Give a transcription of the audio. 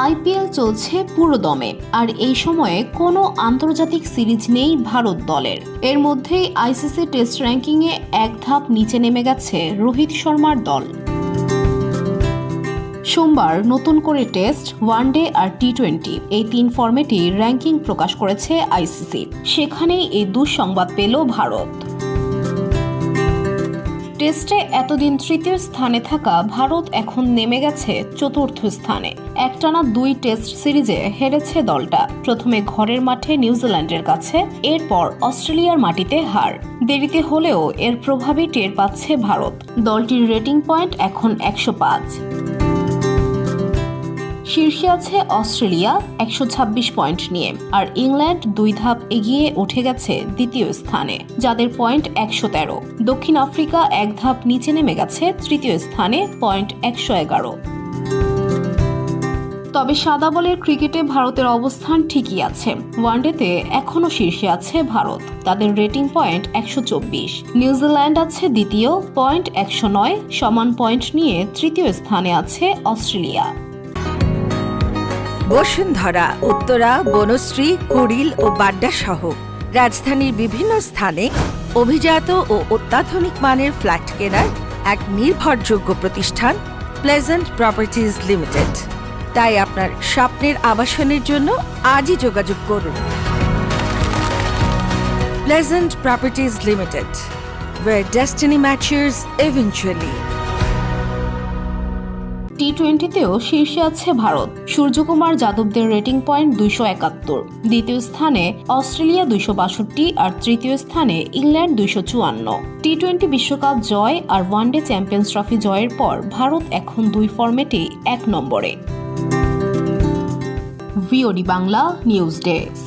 IPL চলছে পুরো দমে, আর এই সময়ে কোনো আন্তর্জাতিক সিরিজ নেই ভারত দলের। এর মধ্যেই আইসিসি টেস্ট র্যাঙ্কিংয়ে এক ধাপ নিচে নেমে গেছে রোহিত শর্মার দল। সোমবার নতুন করে টেস্ট, ওয়ানডে আর টি-20 এই 3 ফরম্যাটই র্যাঙ্কিং প্রকাশ করেছে আইসিসি। সেখানেই এই দুঃসংবাদ পেল ভারত। টেস্টে এতদিন তৃতীয় স্থানে থাকা ভারত এখন নেমে গেছে চতুর্থ স্থানে। একটানা 2 টেস্ট সিরিজে হেরেছে দলটা। প্রথমে ঘরের মাঠে নিউজিল্যান্ডের কাছে, এরপর অস্ট্রেলিয়ার মাটিতে হার। দেরিতে হলেও এর প্রভাবই টের পাচ্ছে ভারত। দলটির রেটিং পয়েন্ট এখন 105। শীর্ষে আছে অস্ট্রেলিয়া 126 পয়েন্ট নিয়ে, আর ইংল্যান্ড 2 ধাপ এগিয়ে উঠে গেছে দ্বিতীয় স্থানে, যাদের পয়েন্ট 113। দক্ষিণ আফ্রিকা 1 ধাপ নিচে নেমে গেছে তৃতীয় স্থানে, পয়েন্ট 111। তবে সাদা বলের ক্রিকেটে ভারতের অবস্থান ঠিকই আছে। ওয়ানডেতে এখনও শীর্ষে আছে ভারত, তাদের রেটিং পয়েন্ট 124। নিউজিল্যান্ড আছে দ্বিতীয়, পয়েন্ট 109। সমান পয়েন্ট নিয়ে তৃতীয় স্থানে আছে অস্ট্রেলিয়া। বসুন্ধরা, উত্তরা, বনশ্রী, কুড়িল ও বাড্ডা সহ রাজধানীর বিভিন্ন স্থানে অভিজাত ও অত্যাধুনিক মানের ফ্ল্যাট কেনার এক নির্ভরযোগ্য প্রতিষ্ঠান প্লেজেন্ট প্রপার্টিজ লিমিটেড। তাই আপনার স্বপ্নের আবাসনের জন্য আজই যোগাযোগ করুন। Pleasant properties limited, where destiny matches eventually। টি-20তেও শীর্ষে আছে ভারত। সূর্যকুমার যাদবদের রেটিং পয়েন্ট 271। দ্বিতীয় স্থানে অস্ট্রেলিয়া 262 আর তৃতীয় স্থানে ইংল্যান্ড 254। টি-20 বিশ্বকাপ জয় আর ওয়ানডে চ্যাম্পিয়ন্স ট্রফি জয়ের পর ভারত এখন 2 ফরম্যাটেই 1 নম্বরে। VOD Bangla news desk.